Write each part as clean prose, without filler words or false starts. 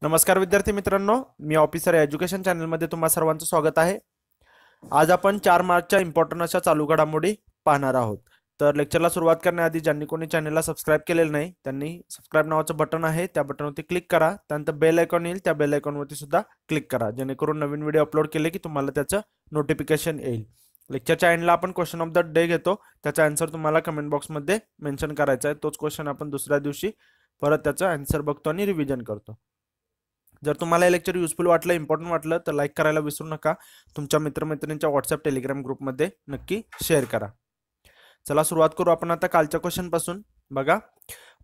नमस्कार विद्यार्थी मित्रांनो, मी ऑफिसर एज्युकेशन चॅनलमध्ये तुम्हा सर्वांचं स्वागत आहे. आज आपण 4 मार्चच्या इम्पॉर्टंट अशा चालू घडामोडी पाहणार आहोत. तर लेक्चरला सुरुवात करण्याआधी ज्यांनी कोणी चॅनलला सबस्क्राईब केलेलं नाही त्यांनी सबस्क्राईब नावाचं बटन आहे त्या बटनवरती क्लिक करा. त्यानंतर बेल आयकॉन येईल, त्या बेल आयकॉनवरती सुद्धा क्लिक करा, जेणेकरून नवीन व्हिडिओ अपलोड केले की तुम्हाला त्याचं नोटिफिकेशन येईल. लेक्चरच्या एंडला आपण क्वेश्चन ऑफ द डे घेतो, त्याचा आन्सर तुम्हाला कमेंट बॉक्समध्ये मेन्शन करायचा आहे. तोच क्वेश्चन आपण दुसऱ्या दिवशी परत त्याचा आन्सर बघतो आणि रिव्हिजन करतो. जर तुम्हाला हे लेक्चर युजफुल वाटलं, इम्पॉर्टंट वाटलं तर लाईक करायला विसरू नका. तुमच्या मित्रमैत्रिणींच्या व्हॉट्सअप टेलिग्राम ग्रुपमध्ये नक्की शेअर करा. चला सुरुवात करू आपण आता कालच्या क्वेश्चन पासून. बघा,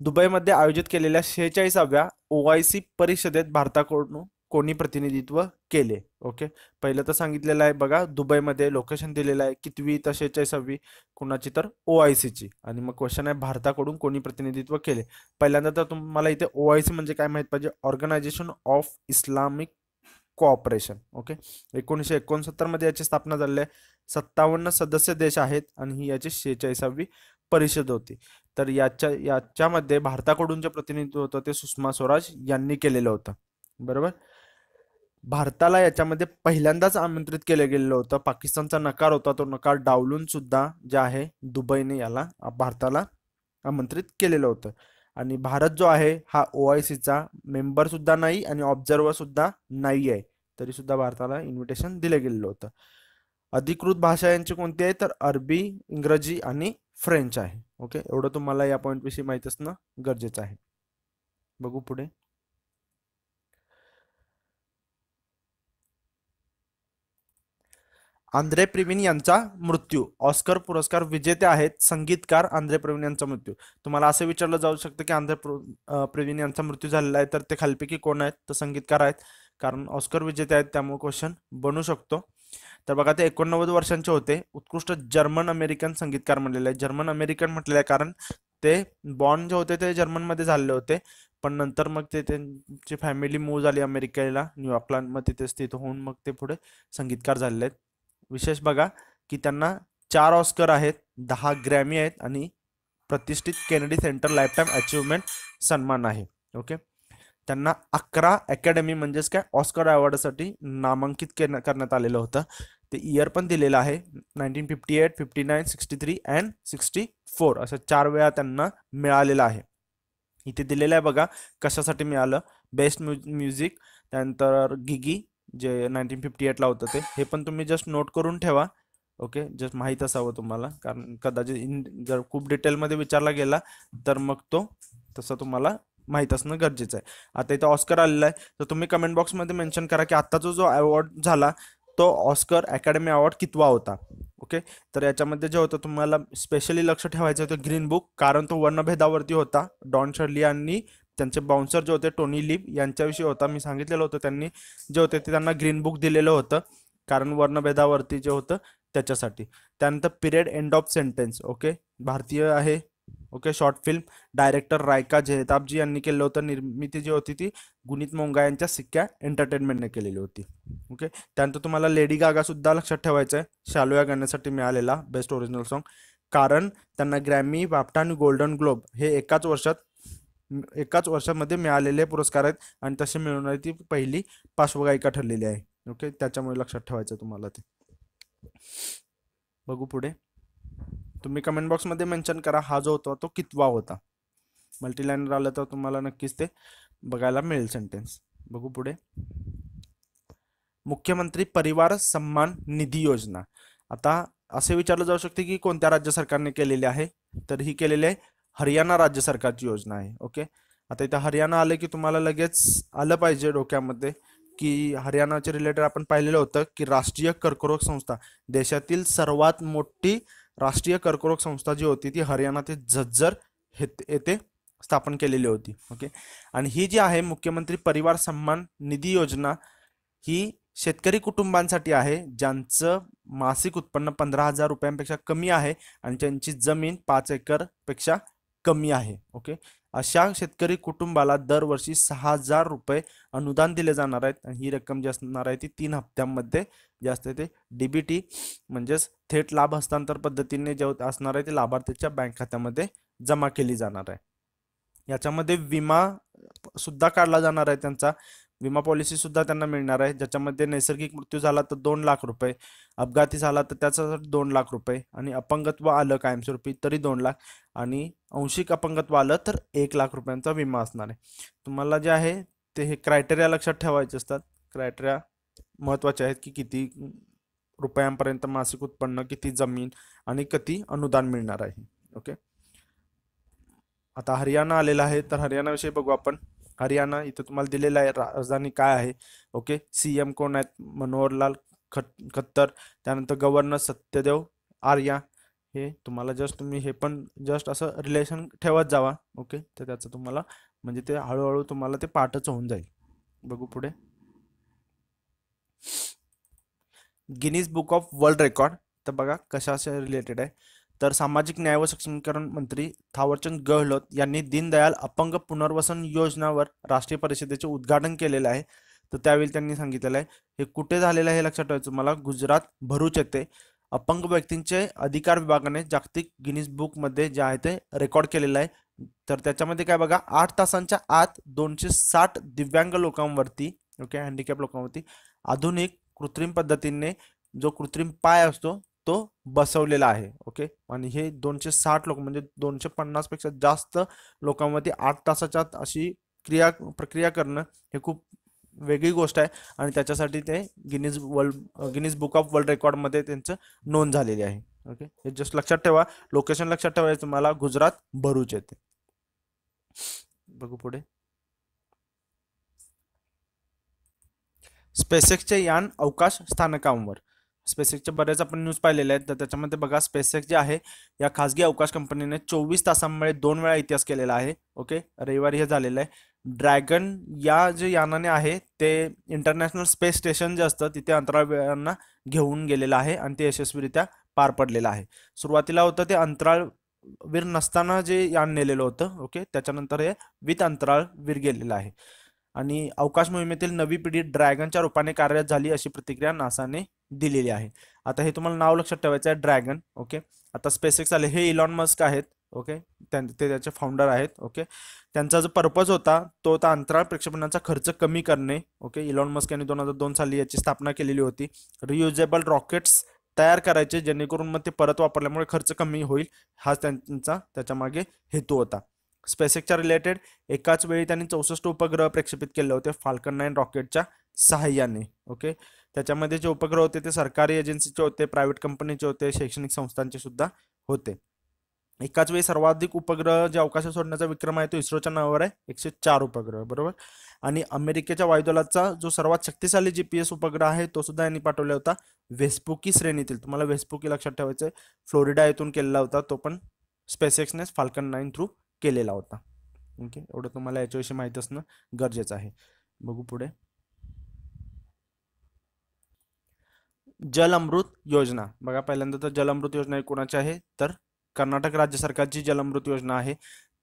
दुबईमध्ये आयोजित केलेल्या 46व्या OIC परिषदेत भारताकडून कोणी प्रतिनिधित्व केले. ओके, पहिलं तर सांगितलेलं आहे बघा, दुबईमध्ये लोकेशन दिलेलं आहे, कितवी तर 46वी, कुणाची तर OIC ची. आणि मग क्वेश्चन आहे भारताकडून कोणी प्रतिनिधित्व केले. पहिल्यांदा तर तुम्हाला इथे OIC म्हणजे काय माहित पाहिजे, organisation of Islamic cooperation. Okay, 1969 मध्ये याची स्थापना झाली आहे. 57 सदस्य देश आहेत आणि ही याची 46वी परिषद होती. तर याच्यामध्ये भारताकडून जे प्रतिनिधित्व होतं ते सुषमा स्वराज यांनी केलेलं होतं. बरोबर, भारताला याच्यामध्ये पहिल्यांदाच आमंत्रित केलं गेलेलं होतं. पाकिस्तानचा नकार होता, तो नकार डावलून सुद्धा जे आहे दुबईने याला भारताला आमंत्रित केलेलं होतं. आणि भारत जो आहे हा OICचा मेंबर सुद्धा नाही आणि ऑब्झर्वर सुद्धा नाही आहे, तरी सुद्धा भारताला इन्व्हिटेशन दिलं गेलेलं होतं. अधिकृत भाषा यांची कोणती आहे तर अरबी, इंग्रजी आणि फ्रेंच आहे. ओके, एवढं तुम्हाला या पॉईंट विषयी माहित असणं गरजेचं आहे. बघू पुढे. आंद्रे प्रिविन यांचा मृत्यू. ऑस्कर पुरस्कार विजेते आहेत संगीतकार आंद्रे प्रिविन यांचा मृत्यू. तुम्हाला असं विचारलं जाऊ शकतं की आंद्रे प्रिविन यांचा मृत्यू झालेला आहे, तर ते खालपैकी कोण आहेत तर संगीतकार आहेत, कारण ऑस्कर विजेते आहेत त्यामुळे क्वेश्चन बनू शकतो. तर बघा, ते 89 वर्षांचे होते. उत्कृष्ट जर्मन अमेरिकन संगीतकार म्हणलेले आहे. जर्मन अमेरिकन म्हटलेलं आहे कारण ते बॉर्न जे होते ते जर्मनमध्ये झालेले होते, पण नंतर मग ते त्यांची फॅमिली मूव्ह झाली अमेरिकेला, न्यूयॉर्कला, मग तिथे स्थित होऊन मग ते पुढे संगीतकार झालेले आहेत. विशेष बघा की त्यांना 4 ऑस्कर आहेत, 10 ग्रॅमी आहेत आणि प्रतिष्ठित केनेडी सेंटर लाईफटाईम अचीवमेंट सन्मान आहे. ओके, त्यांना 11 अकॅडमी म्हणजेच काय ऑस्कर अवॉर्डसाठी नामांकित करण्यात आलेलं होतं. ते इयर पण दिलेलं आहे, 1958, 59, 63 अँड 64 असं 4 वेळा त्यांना मिळालेलं आहे. इथे दिलेलं आहे बघा कशासाठी मिळालं. बेस्ट म्युझिक, त्यानंतर गिगी जे 1958 ला होतं ते, हे पण तुम्ही जस्ट नोट करून ठेवा. ओके, जस्ट माहीत असावं तुम्हाला, कारण कदाचित जर खूप डिटेलमध्ये विचारला गेला तर मग तो तसं तुम्हाला माहीत असणं गरजेचं आहे. आता इथं ऑस्कर आलेला आहे, तर तुम्ही कमेंट बॉक्समध्ये मेन्शन करा की आत्ताचा जो अवॉर्ड झाला तो ऑस्कर अकॅडमी अवॉर्ड कितवा होता. ओके, तर याच्यामध्ये जे होतं तुम्हाला स्पेशली लक्ष ठेवायचं होतं ग्रीन बुक, कारण तो वर्णभेदावरती होता. डॉन शर्ली आणि त्यांचे बाउन्सर जे होते टोनी लीव यांच्याविषयी होता. मी सांगितलेलं होतं त्यांनी जे होते ते त्यांना ग्रीन बुक दिलेलं होतं, कारण वर्णभेदावरती जे होतं त्याच्यासाठी. त्यानंतर period end of sentence. Okay, भारतीय आहे. Okay, short film, director Raika Jaitabji यांनी केलं होतं. निर्मिती जी होती ती गुणित मोंगा यांच्या सिक्क्या एंटरटेनमेंटने केलेली होती. ओके, त्यानंतर तुम्हाला लेडी गागा सुद्धा लक्षात ठेवायचं आहे, शालो या गाण्यासाठी मिळालेला बेस्ट ओरिजिनल सॉन्ग, कारण त्यांना ग्रॅमी, बाफ्टा आणि गोल्डन ग्लोब हे एकाच वर्षामध्ये मिळालेले पुरस्कार आहेत आणि तसे मिळवणारी ती पहिली पार्श्वगायिका ठरलेली आहे. ओके, त्याच्यामुळे लक्षात ठेवायचं तुम्हाला ते. बघू पुढे. तुम्ही कमेंट बॉक्समध्ये मेन्शन करा हा जो होता तो कितवा होता. मल्टीलाइनर आलं तर तुम्हाला नक्कीच ते बघायला मिळेल सेंटेन्स. बघू पुढे. मुख्यमंत्री परिवार सन्मान निधी योजना. आता असे विचारलं जाऊ शकते की कोणत्या राज्य सरकारने केलेली आहे, तर ही केलेली आहे हरियाणा राज्य सरकारची योजना आहे. ओके, आता इथं हरियाणा आलं की तुम्हाला लगेच आलं पाहिजे डोक्यामध्ये की हरियाणाच्या रिलेटेड आपण पाहिलेलं होतं की राष्ट्रीय कर्करोग संस्था, देशातील सर्वात मोठी राष्ट्रीय कर्करोग संस्था जी होती ती हरियाणा ते झज्जर येथे स्थापन केलेली होती. ओके, आणि ही जी आहे मुख्यमंत्री परिवार सन्मान निधी योजना, ही शेतकरी कुटुंबांसाठी आहे ज्यांचं मासिक उत्पन्न 15,000 रुपयांपेक्षा कमी आहे आणि ज्यांची जमीन 5 एकर पेक्षा कमी आहे. ओके, अशा शेतकरी कुटुंबाला दरवर्षी 6,000 रुपये अनुदान दिले जाणार आहेत आणि ही रक्कम जी असणार आहे ती 3 हप्त्यांमध्ये जे असते ते DBT म्हणजेच थेट लाभ हस्तांतर पद्धतीने जे असणार आहे ते लाभार्थीच्या बँक खात्यामध्ये जमा केली जाणार आहे. याच्यामध्ये विमा सुद्धा काढला जाणार आहे त्यांचा, विमा पॉलिसी सुद्धा त्यांना मिळणार आहे, ज्याच्यामध्ये नैसर्गिक मृत्यू झाला तर 2 लाख रुपये, अपघाती झाला तर त्याच्यासाठी 2 लाख रुपये, आणि अपंगत्व आलं कायमस्वरूपी तरी 2 लाख, आणि आंशिक अपंगत्व आलं तर 1 लाख रुपयांचा विमा असणार आहे. तुम्हाला जे आहे ते हे क्रायटेरिया लक्षात ठेवायचे असतात. क्रायटेरिया महत्वाचे आहेत की किती रुपयांपर्यंत मासिक उत्पन्न, किती जमीन, आणि किती अनुदान मिळणार आहे. ओके, आता हरियाणा आलेला आहे, तर हरियाणा विषयी बघू आपण. हरियाणा इथे तुम्हाला दिलेला आहे राजधानी काय आहे. ओके, सीएम कोण आहेत, मनोहरलाल खट्टर. त्यानंतर गव्हर्नर सत्यदेव आर्या. हे तुम्हाला जस्ट तुम्ही हे पण जस्ट असं रिलेशन ठेवत जावा. ओके, तर त्याचं तुम्हाला म्हणजे ते हळूहळू तुम्हाला ते पाठच होऊन जाईल. बघू पुढे. Guinness book of world record. तर बघा कशाशी रिलेटेड आहे, तर सामाजिक न्याय व सक्षमीकरण मंत्री थावरचंद गहलोत यांनी दीनदयाल अपंग पुनर्वसन योजनावर राष्ट्रीय परिषदेचे उद्घाटन केलेलं आहे. तर त्यावेळी त्यांनी सांगितलेलं आहे, हे कुठे झालेलं आहे हे लक्षात ठेवायचं मला, गुजरात भरूच येथे अपंग व्यक्तींचे अधिकार विभागाने जागतिक गिनीज बुक मध्ये जे आहे ते रेकॉर्ड केलेलं आहे. तर त्याच्यामध्ये काय बघा, 8 तासांच्या आत 260 दिव्यांग लोकांवरती, ओके, हँडिकॅप लोकांवरती आधुनिक कृत्रिम पद्धतीने जो कृत्रिम पाय असतो तो बसवलेला आहे. ओके, आणि हे 260 लोक म्हणजे 250 पेक्षा जास्त लोकांमध्ये 8 तासाच्या आत अशी प्रक्रिया करणं हे खूप वेगळी गोष्ट आहे, आणि त्याच्यासाठी ते गिनीज बुक ऑफ वर्ल्ड रेकॉर्डमध्ये त्यांचं नोंद झालेली आहे. ओके, हे जस्ट लक्षात ठेवा, लोकेशन लक्षात ठेवायचं तुम्हाला, गुजरात भरूच येथे. बघू पुढे. स्पेसएक्सचे यान अवकाश स्थानकांवर. स्पेसएक्सचे बरेच आपण न्यूज पाहिलेले आहेत, तर त्याच्यामध्ये बघा स्पेसएक्स जे आहे या खासगी अवकाश कंपनीने 24 तासांमुळे 2 वेळा इतिहास केलेला आहे. ओके, रविवारी हे झालेलं आहे. ड्रॅगन या जे यानाने आहे ते इंटरनॅशनल स्पेस स्टेशन जे असतं तिथे अंतराळवीरांना घेऊन गेलेलं आहे, आणि ते यशस्वीरित्या पार पडलेलं आहे. सुरुवातीला होतं ते अंतराळवीर नसताना जे यान नेलेलं होतं. ओके, त्याच्यानंतर हे विथ अंतराळवीर गेलेलं आहे, आणि अवकाश मोहिमेतील नवी पिढी ड्रॅगनच्या रूपाने कार्यरत झाली अशी प्रतिक्रिया नासाने दिलेली आहे. आता हे तुम्हाला नाव लक्षात ठेवायचं आहे, ड्रॅगन. ओके, आता स्पेसएक्स आले, हे इलॉन मस्क आहेत. ओके, ते त्याचे फाउंडर आहेत. ओके, त्यांचा जो पर्पज होता तो होता अंतराळ प्रक्षेपणाचा खर्च कमी करणे. ओके, इलॉन मस्क यांनी 2002 साली याची स्थापना केलेली होती. रियुजेबल रॉकेट्स तयार करायचे जेणेकरून मग ते परत वापरल्यामुळे खर्च कमी होईल, हा त्यांचा त्याच्या मागे हेतू होता. स्पेसएक्सच्या रिलेटेड एकाच वेळी त्यांनी 64 उपग्रह प्रक्षेपित केले होते फाल्कन 9 रॉकेटच्या सहाय्याने. ओके, त्याच्यामध्ये जे उपग्रह होते ते सरकारी एजन्सीचे होते, प्रायव्हेट कंपनीचे होते, शैक्षणिक संस्थांचे सुद्धा होते. एकाच वेळी सर्वाधिक उपग्रह जे अवकाशात सोडण्याचा विक्रम आहे तो इस्रोच्या नावावर आहे, 104 उपग्रह, बरोबर. आणि अमेरिकेच्या वायुदलाचा जो सर्वात शक्तिशाली जीपीएस उपग्रह आहे तो सुद्धा यांनी पाठवला होता वेस्पुकी श्रेणीतील. तुम्हाला वेस्पुकी लक्षात ठेवायचं आहे, फ्लोरिडा येथून केलेला होता, तो पण स्पेसएक्सने फाल्कन 9 थ्रू केलेला होता. ओके, एवढं तुम्हाला याच्याविषयी माहिती असणं गरजेचं आहे. बघू पुढे. जल अमृत योजना. बघा पहिल्यांदा तर जल अमृत योजना कोणाची आहे, तर कर्नाटक राज्य सरकारची जल अमृत योजना आहे.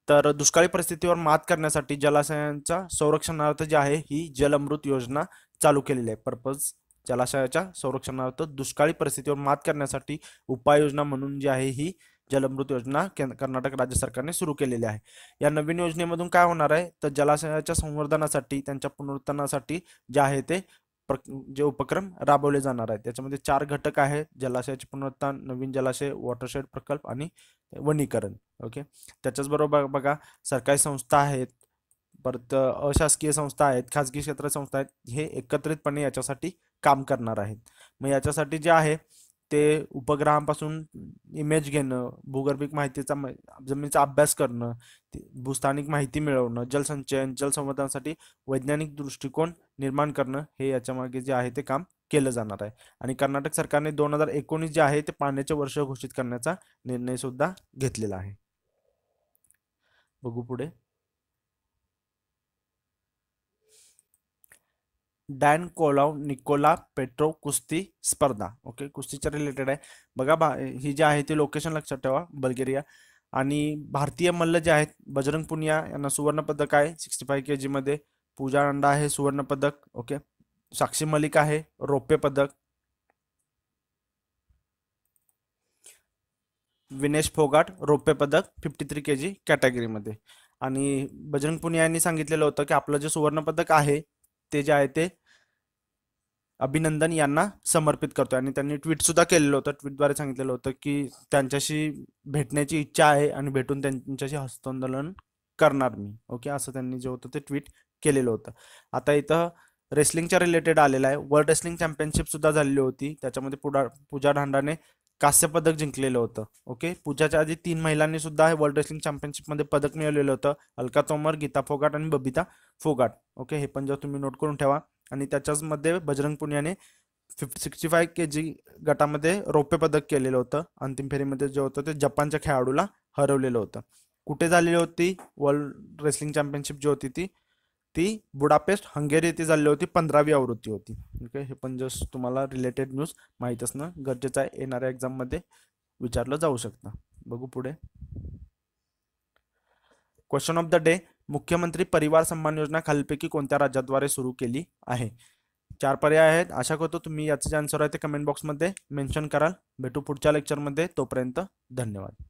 तर दुष्काळी परिस्थितीवर मात करण्यासाठी जलाशयांच्या संरक्षणार्थ जी आहे ही जल अमृत योजना चालू केलेली आहे. पर्पज जलाशयाच्या संरक्षणार्थ दुष्काळी परिस्थितीवर मात करण्यासाठी उपाययोजना म्हणून जी आहे ही जल अमृत योजना कर्नाटक राज्य सरकारने सुरू केलेली आहे. या नवीन योजनेमधून काय होणार आहे, तर जलाशयाच्या संवर्धनासाठी, त्यांच्या पुनरुत्थानासाठी जे आहे ते जे उपक्रम राबवले जाणार आहेत. त्याच्यामध्ये 4 घटक आहेत, जलाशयाचे पुनरुत्थान, नवीन जलाशय, वॉटरशेड प्रकल्प आणि वनीकरण. ओके, त्याच्याच बरोबर बघा सरकारी संस्था आहेत, परत अशासकीय संस्था आहेत, खाजगी क्षेत्र संस्था आहेत, हे एकत्रितपणे याच्यासाठी काम करणार आहेत. मग याच्यासाठी जे आहे ते उपग्रहांपासून इमेज घेणं, भूगर्भिक माहितीचा जमिनीचा अभ्यास करणं, भूस्थानिक माहिती मिळवणं, जलसंचयन, जलसंवर्धनासाठी वैज्ञानिक दृष्टिकोन निर्माण करणं, हे याच्या मागे जे आहे ते काम केलं जाणार आहे. आणि कर्नाटक सरकारने 2019 जे आहे ते पाण्याचे वर्ष घोषित करण्याचा निर्णय सुद्धा घेतलेला आहे. बघू पुढे. डॅन कोलाव निकोला पेट्रो कुस्ती स्पर्धा. ओके, कुस्तीच्या रिलेटेड आहे. बघा ही जी आहे ती लोकेशन लक्षात ठेवा, बल्गेरिया. आणि भारतीय मल्ल जे आहेत बजरंग पुनिया यांना सुवर्ण पदक आहे 65 kg मध्ये. पूजा नंदा आहे सुवर्ण पदक. ओके, साक्षी मलिक आहे रौप्य पदक. विनेश फोगाट रौप्य पदक 53 kg कॅटेगरीमध्ये. आणि बजरंग पुनिया यांनी सांगितलेलं होतं की आपलं जे सुवर्ण पदक आहे ते जे आहे ते अभिनंदन यांना समर्पित करतोय. आणि त्यांनी ट्विट सुद्धा केलेलं होतं, ट्विटद्वारे सांगितलेलं होतं की त्यांच्याशी भेटण्याची इच्छा आहे आणि भेटून त्यांच्याशी हस्तांदोलन करणार मी. ओके, असं त्यांनी जे होतं ते ट्विट केलेलं होतं. आता इथं रेसलिंगच्या रिलेटेड आलेलं आहे. वर्ल्ड रेसलिंग चॅम्पियनशिप सुद्धा झालेली होती, त्याच्यामध्ये पूजा ढांडाने कांस्य पदक जिंकलेलं होतं. ओके, पूजाच्या आधी 3 महिलांनी सुद्धा हे वर्ल्ड रेसलिंग चॅम्पियनशिपमध्ये पदक मिळवलेलं होतं, अलका तोमर, गीता फोगाट आणि बबिता फोगाट. ओके, हे पण जर तुम्ही नोट करून ठेवा. आणि त्याच्याच मध्ये बजरंग पुनियाने 65 kg गटामध्ये रौप्य पदक केलेलं होतं. अंतिम फेरीमध्ये जे होतं ते जपानच्या खेळाडूला हरवलेलं होतं. कुठे झालेली होती वर्ल्ड रेसलिंग चॅम्पियनशिप जी होती ती ती बुडापेस्ट हंगेरी येथे झालेली होती, 15वी आवृत्ती होती. ओके, हे पण जस्ट तुम्हाला रिलेटेड न्यूज माहीत असणं गरजेचं आहे, येणाऱ्या एक्झाम मध्ये विचारलं जाऊ शकतं. बघू पुढे. क्वेश्चन ऑफ द डे, मुख्यमंत्री परिवार सन्मान योजना खालीलपैकी कोणत्या राज्याद्वारे सुरू केली आहे? 4 पर्याय आहेत. आशा करतो तुम्ही याचे जे आन्सर आहे ते कमेंट बॉक्समध्ये मेन्शन कराल. भेटू पुढच्या लेक्चरमध्ये, तोपर्यंत धन्यवाद.